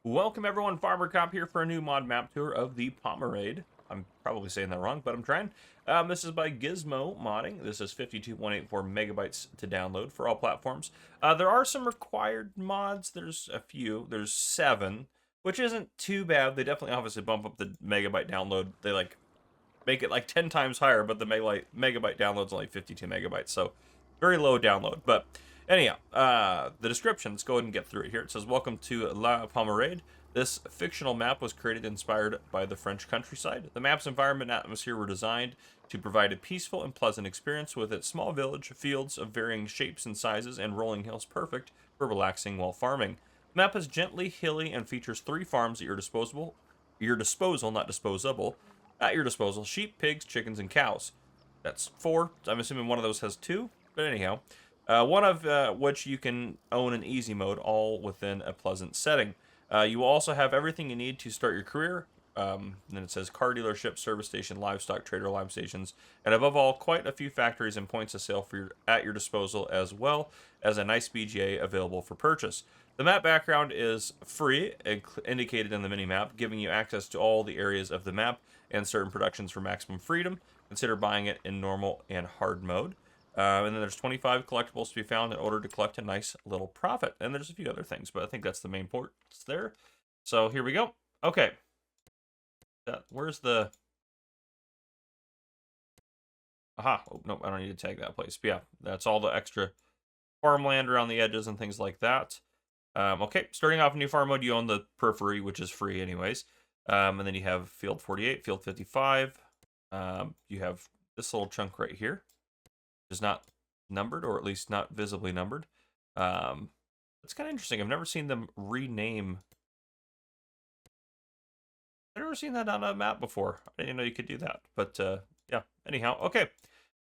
Welcome everyone, Farmer Cop here for a new mod map tour of the Pomarede. I'm probably saying that wrong, but I'm trying. This is by Gizmo Modding. This is 52.84 megabytes to download for all platforms. There are some required mods. There's a few. There's 7, which isn't too bad. They definitely obviously bump up the megabyte download. They make it 10 times higher, but the megabyte download's only 52 megabytes, so very low download. But anyhow, the description, let's go ahead and get through it here. It says, welcome to La Pomarede. This fictional map was created inspired by the French countryside. The map's environment and atmosphere were designed to provide a peaceful and pleasant experience, with its small village, fields of varying shapes and sizes, and rolling hills perfect for relaxing while farming. The map is gently hilly and features 3 farms at your disposal, not disposable, at your disposal: sheep, pigs, chickens, and cows. That's 4. I'm assuming one of those has 2, but anyhow. One of which you can own in easy mode, all within a pleasant setting. You will also have everything you need to start your career. Then it says car dealership, service station, livestock trader, lime stations, and above all, quite a few factories and points of sale at your disposal, as well as a nice BGA available for purchase. The map background is free, indicated in the mini-map, giving you access to all the areas of the map and certain productions for maximum freedom. Consider buying it in normal and hard mode. And then there's 25 collectibles to be found in order to collect a nice little profit. And there's a few other things, but I think that's the main ports there. So here we go. Okay. Where's the... Aha. Oh, no, I don't need to tag that place. But yeah, that's all the extra farmland around the edges and things like that. Okay, starting off in new farm mode, you own the periphery, which is free anyways. And then you have field 48, field 55. You have this little chunk right here. Is not numbered, or at least not visibly numbered. It's kind of interesting. I've never seen them rename. I've never seen that on a map before. I didn't know you could do that. But yeah, anyhow, okay.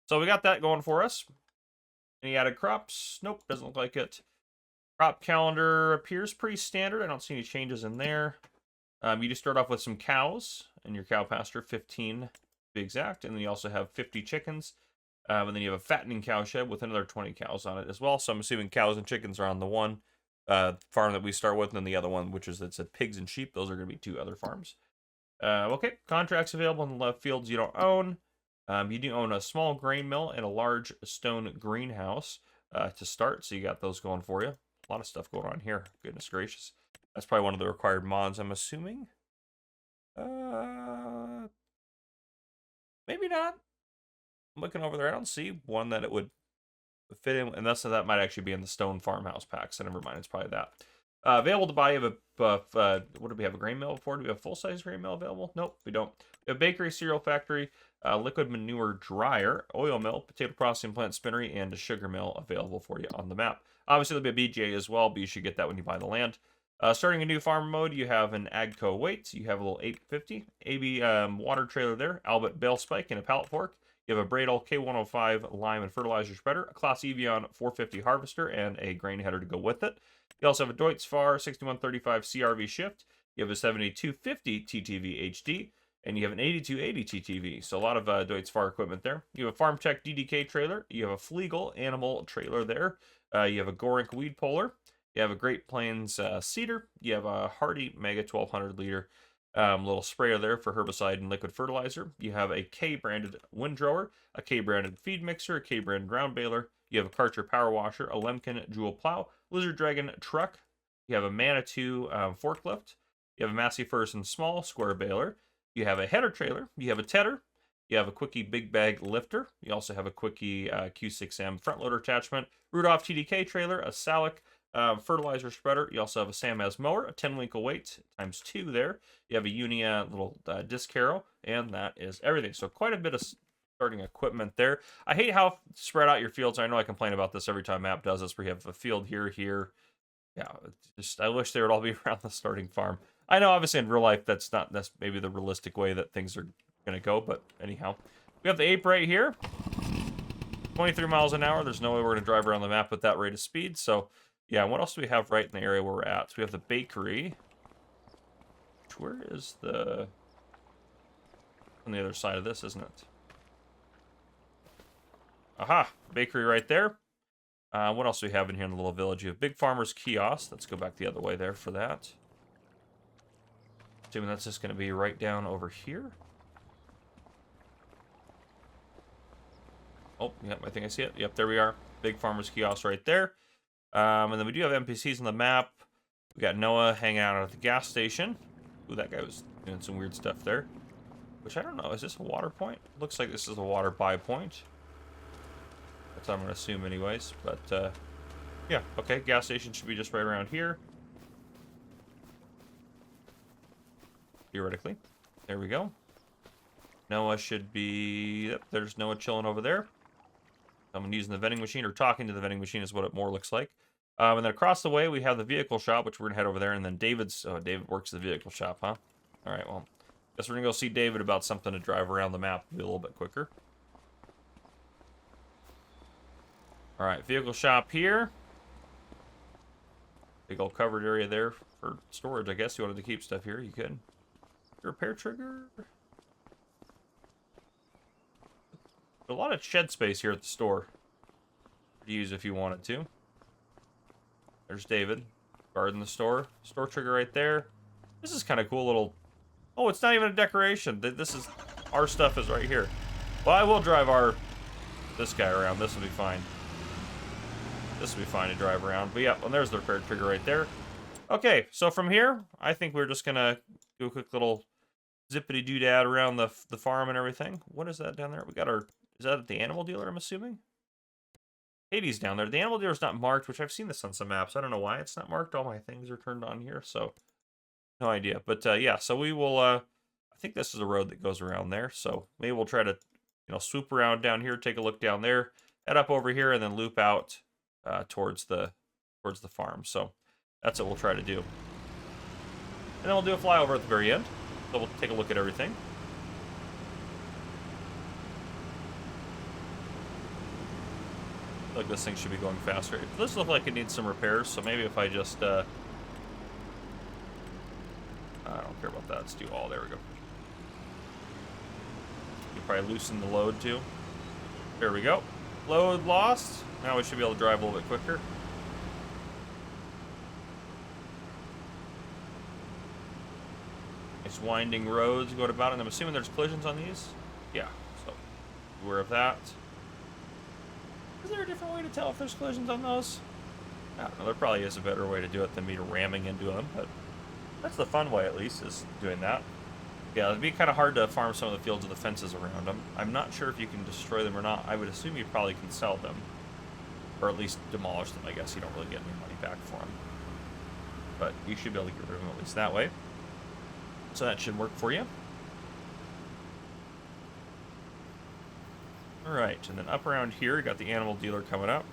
So we got that going for us. Any added crops? Nope, doesn't look like it. Crop calendar appears pretty standard. I don't see any changes in there. You just start off with some cows in your cow pasture, 15 to be exact. And then you also have 50 chickens. And then you have a fattening cow shed with another 20 cows on it as well. So I'm assuming cows and chickens are on the one farm that we start with, and then the other one, which is that said pigs and sheep. Those are going to be 2 other farms. Okay, contracts available in the left fields you don't own. You do own a small grain mill and a large stone greenhouse to start. So you got those going for you. A lot of stuff going on here. Goodness gracious. That's probably one of the required mods, I'm assuming. Maybe not. I'm looking over there. I don't see one that it would fit in, and that might actually be in the stone farmhouse pack, so never mind. It's probably that. Available to buy, you have what do we have, a grain mill before? Do we have a full-size grain mill available? Nope, we don't. We have bakery, cereal factory, liquid manure dryer, oil mill, potato processing plant, spinnery, and a sugar mill available for you on the map. Obviously, there'll be a BGA as well, but you should get that when you buy the land. Starting a new farm mode, you have an Agco weight. You have a little 850 AB water trailer there, Albert bale spike, and a pallet fork. You have a Bradle K105 lime and fertilizer spreader, a Class Evian 450 harvester, and a grain header to go with it. You also have a Deutz Fahr 6135 CRV shift. You have a 7250 TTV HD, and you have an 8280 TTV. So a lot of Deutz Fahr equipment there. You have a FarmTech DDK trailer. You have a Flegel animal trailer there. You have a Gorink weed puller. You have a Great Plains seeder. You have a Hardy Mega 1200 liter little sprayer there for herbicide and liquid fertilizer. You have a K-branded windrower, a K-branded feed mixer, a K-branded ground baler. You have a Karcher power washer, a Lemken jewel plow, Lizard Dragon truck. You have a Manitou forklift. You have a Massey Ferguson small square baler. You have a header trailer. You have a tedder. You have a Quickie big bag lifter. You also have a Quickie Q6M front loader attachment, Rudolph TDK trailer, a Salic fertilizer spreader. You also have a Samaz mower, a 10-winkle weight times 2 there. You have a Unia little disc harrow, and that is everything. So quite a bit of starting equipment there. I hate how spread out your fields. I know I complain about this every time map does this, where you have a field here. Yeah, I wish they would all be around the starting farm. I know obviously in real life that's maybe the realistic way that things are going to go, but anyhow. We have the ape right here. 23 miles an hour. There's no way we're going to drive around the map with that rate of speed, so yeah, what else do we have right in the area where we're at? So we have the bakery. Where is the... on the other side of this, isn't it? Aha! Bakery right there. What else do we have in here in the little village? You have Big Farmer's Kiosk. Let's go back the other way there for that. Assuming that's just going to be right down over here. Oh, yep, I think I see it. Yep, there we are. Big farmer's kiosk right there. And then we do have NPCs on the map. We got Noah hanging out at the gas station. Ooh, that guy was doing some weird stuff there. Which I don't know. Is this a water point? Looks like this is a water buy point. That's what I'm going to assume anyways. But, yeah. Okay, gas station should be just right around here. Theoretically. There we go. Noah should be... Yep, there's Noah chilling over there. Someone using the vending machine or talking to the vending machine is what it more looks like. And then across the way, we have the vehicle shop, which we're going to head over there. And then David's... Oh, David works at the vehicle shop, huh? All right, well, guess we're going to go see David about something to drive around the map a little bit quicker. All right, vehicle shop here. Big old covered area there for storage, I guess. You wanted to keep stuff here, you could. Repair trigger. A lot of shed space here at the store to use if you wanted to. There's David guarding the store. Store trigger right there. This is kind of cool little... Oh, it's not even a decoration. This is... Our stuff is right here. Well, I will drive this guy around. This will be fine. This will be fine to drive around. But yeah, well, there's the repair trigger right there. Okay, so from here, I think we're just going to do a quick little zippity-doodad around the farm and everything. What is that down there? We got our... Is that the animal dealer, I'm assuming? Hades down there. The animal dealer's not marked, which I've seen this on some maps. I don't know why it's not marked. All my things are turned on here, so no idea. But yeah, so we will, I think this is a road that goes around there, so maybe we'll try to, swoop around down here, take a look down there, head up over here, and then loop out towards the farm. So that's what we'll try to do. And then we'll do a flyover at the very end. So we'll take a look at everything. Like this thing should be going faster. It does look like it needs some repairs, so maybe if I just, I don't care about that. Let's do all. There we go. You probably loosen the load too. There we go. Load lost. Now we should be able to drive a little bit quicker. Nice winding roads going about, and I'm assuming there's collisions on these. Yeah, so beware of that. Is there a different way to tell if there's collisions on those? I don't know. There probably is a better way to do it than me ramming into them, but that's the fun way, at least, is doing that. Yeah, it'd be kind of hard to farm some of the fields with the fences around them. I'm not sure if you can destroy them or not. I would assume you probably can sell them, or at least demolish them. I guess you don't really get any money back for them, but you should be able to get rid of them at least that way. So that should work for you. Alright, and then up around here, you got the animal dealer coming up.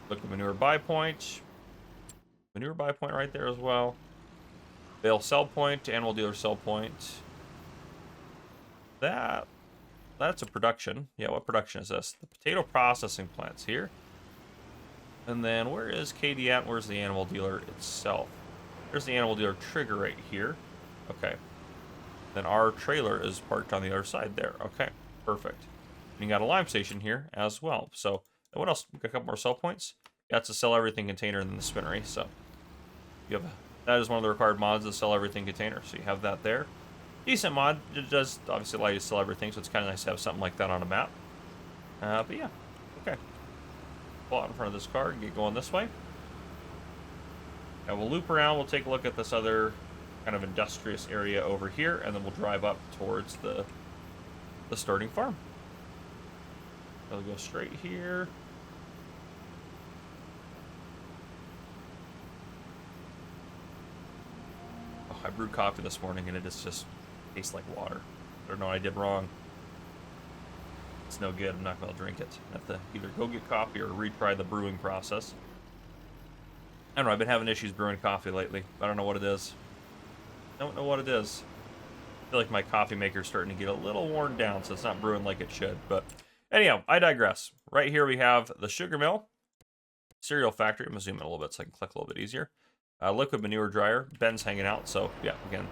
Look at manure buy point. Manure buy point right there as well. Bale sell point, animal dealer sell point. That's a production. Yeah, what production is this? The potato processing plant's here. And then where is Katie at? Where's the animal dealer itself? There's the animal dealer trigger right here. Okay. Then our trailer is parked on the other side there. Okay, perfect. And you got a lime station here as well. So, what else? We got a couple more sell points. That's a sell everything container in the spinnery. So, you have that is one of the required mods, the sell everything container. So you have that there. Decent mod. It does obviously allow you to sell everything, so it's kind of nice to have something like that on a map. But yeah, okay. Pull out in front of this car and get going this way. And we'll loop around, we'll take a look at this other kind of industrious area over here, and then we'll drive up towards the starting farm. We'll go straight here. Oh, I brewed coffee this morning and it just tastes like water. I don't know what I did wrong. It's no good, I'm not going to drink it. I have to either go get coffee or retry the brewing process. I don't know, I've been having issues brewing coffee lately. I don't know what it is. Don't know what it is. I feel like my coffee maker's starting to get a little worn down, so it's not brewing like it should. But anyhow, I digress. Right here we have the sugar mill, cereal factory. I'm going to zoom in a little bit so I can click a little bit easier. Liquid manure dryer. Ben's hanging out, so yeah, again.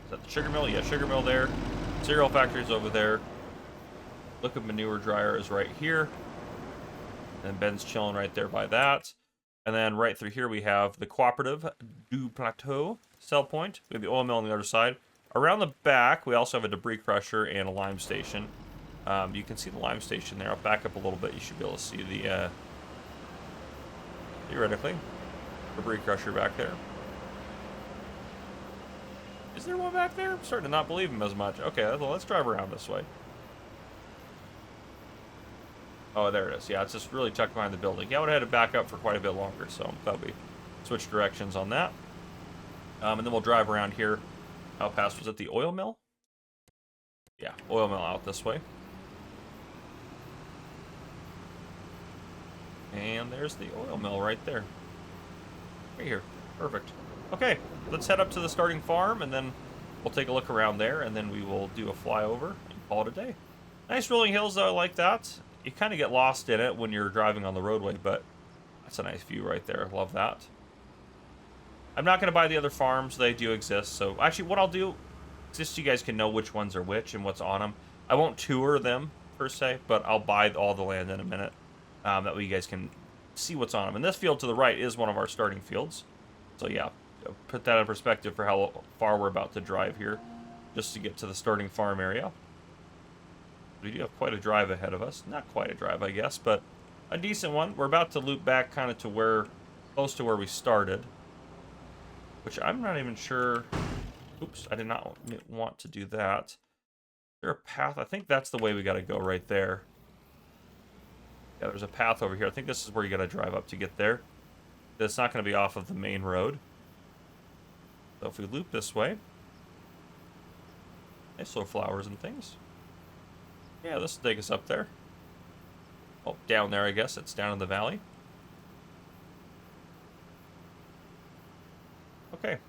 Is that the sugar mill? Yeah, sugar mill there. Cereal factory's over there. Liquid manure dryer is right here. And Ben's chilling right there by that. And then right through here we have the Cooperative du Plateau sell point. We have the oil mill on the other side. Around the back, we also have a debris crusher and a lime station. You can see the lime station there. I'll back up a little bit. You should be able to see the, theoretically, debris crusher back there. Is there one back there? I'm starting to not believe him as much. Okay, well, let's drive around this way. Oh, there it is. Yeah, it's just really tucked behind the building. Yeah, I would have had to back up for quite a bit longer, so I'm glad we switched directions on that. And then we'll drive around here. Out past, was it the oil mill? Yeah, oil mill out this way. And there's the oil mill right there. Right here. Perfect. Okay, let's head up to the starting farm, and then we'll take a look around there, and then we will do a flyover and call it a day. Nice rolling hills, though. I like that. You kind of get lost in it when you're driving on the roadway, but that's a nice view right there. Love that. I'm not going to buy the other farms. They do exist. So actually what I'll do, just so you guys can know which ones are which and what's on them. I won't tour them, per se, but I'll buy all the land in a minute. That way you guys can see what's on them. And this field to the right is one of our starting fields. So yeah, put that in perspective for how far we're about to drive here, just to get to the starting farm area. We do have quite a drive ahead of us. Not quite a drive, I guess, but a decent one. We're about to loop back kind of to where, close to where we started. Which I'm not even sure. Oops, I did not want to do that. Is there a path? I think that's the way we got to go right there. Yeah, there's a path over here. I think this is where you got to drive up to get there. It's not going to be off of the main road. So if we loop this way. Nice little flowers and things. Yeah, this will take us up there. Oh, down there, I guess. It's down in the valley. Okay.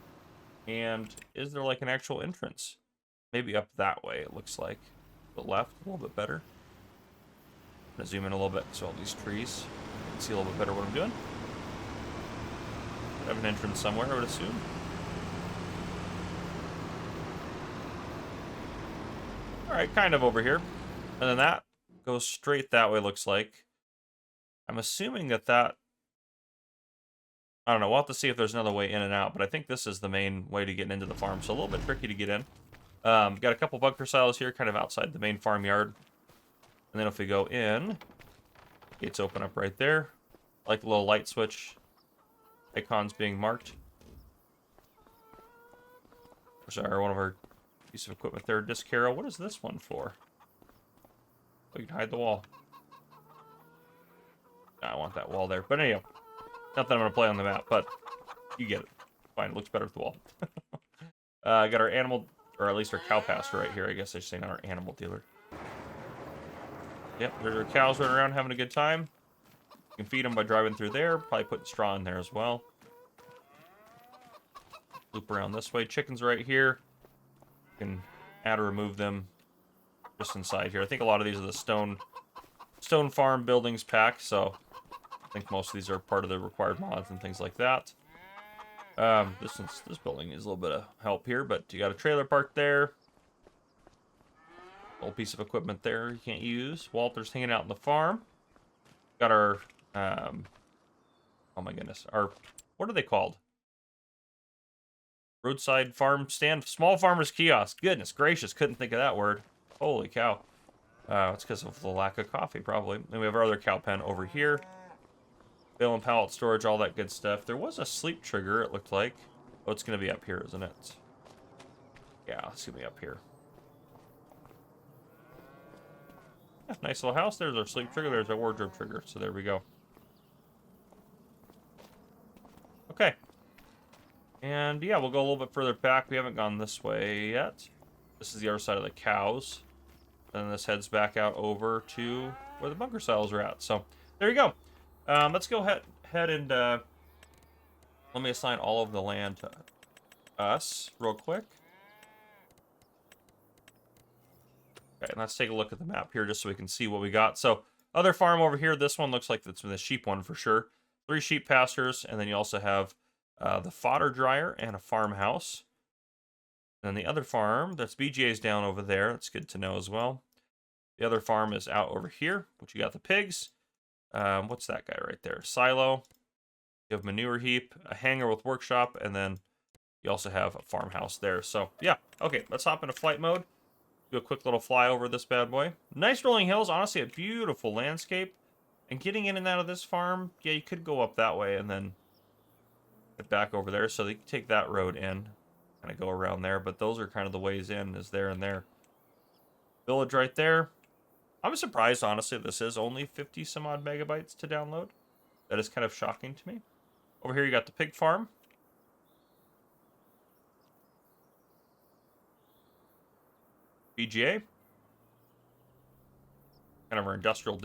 And is there like an actual entrance? Maybe up that way, it looks like. The left, a little bit better. I'm going to zoom in a little bit so all these trees. You can see a little bit better what I'm doing. I have an entrance somewhere, I would assume. Alright, kind of over here. And then that goes straight that way, looks like. I'm assuming that I don't know, we'll have to see if there's another way in and out, but I think this is the main way to get into the farm, so a little bit tricky to get in. Got a couple bunker silos here, kind of outside the main farmyard. And then if we go in, gates open up right there. Like the little light switch icons being marked. Sorry, one of our piece of equipment there. Disc Carol, what is this one for? Oh, you can hide the wall. No, I want that wall there. But anyhow, not that I'm going to play on the map, but you get it. Fine, it looks better with the wall. Got our animal, or at least our cow pasture right here. I guess I should say not our animal dealer. Yep, there's our cows running around having a good time. You can feed them by driving through there. Probably putting straw in there as well. Loop around this way. Chickens right here. You can add or remove them just inside here. I think a lot of these are the stone farm buildings pack, so I think most of these are part of the required mods and things like that. This building needs a little bit of help here, but you got a trailer parked there. Old piece of equipment there you can't use. Walter's hanging out in the farm. Got our, oh my goodness, what are they called? Roadside farm stand, small farmer's kiosk. Goodness gracious, couldn't think of that word. Holy cow. It's because of the lack of coffee, probably. And we have our other cow pen over here. Bale and pallet storage, all that good stuff. There was a sleep trigger, it looked like. Oh, it's going to be up here, isn't it? Yeah, it's going to be up here. Yeah, nice little house. There's our sleep trigger. There's our wardrobe trigger. So there we go. Okay. And yeah, we'll go a little bit further back. We haven't gone this way yet. This is the other side of the cows. Then this heads back out over to where the bunker silos are at. So there you go. Let's go ahead and let me assign all of the land to us real quick. Okay, and let's take a look at the map here just so we can see what we got. So other farm over here, this one looks like it's the sheep one for sure. 3 sheep pastures, and then you also have the fodder dryer and a farmhouse. And then the other farm, that's BGA's down over there. That's good to know as well. The other farm is out over here, which you got the pigs. What's that guy right there? Silo. You have manure heap, a hangar with workshop, and then you also have a farmhouse there. So, yeah. Okay, let's hop into flight mode. Do a quick little fly over this bad boy. Nice rolling hills. Honestly, a beautiful landscape. And getting in and out of this farm, yeah, you could go up that way and then get back over there. So you can take that road in. Kind of go around there. But those are kind of the ways in, is there and there. Village right there. I'm surprised, honestly, this is only 50 some odd megabytes to download. That is kind of shocking to me. Over here, you got the pig farm. BGA. Kind of our industrial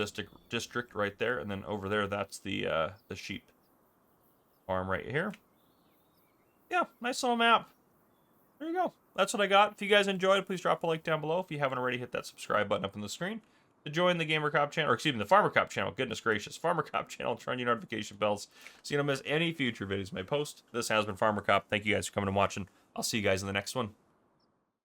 district right there. And then over there, that's the sheep farm right here. Yeah, nice little map. There you go. That's what I got. If you guys enjoyed, please drop a like down below. If you haven't already, hit that subscribe button up on the screen. To join the Gamer Cop channel, or excuse me, the Farmer Cop channel. Goodness gracious. Farmer Cop channel. Turn on your notification bells so you don't miss any future videos I post. This has been Farmer Cop. Thank you guys for coming and watching. I'll see you guys in the next one.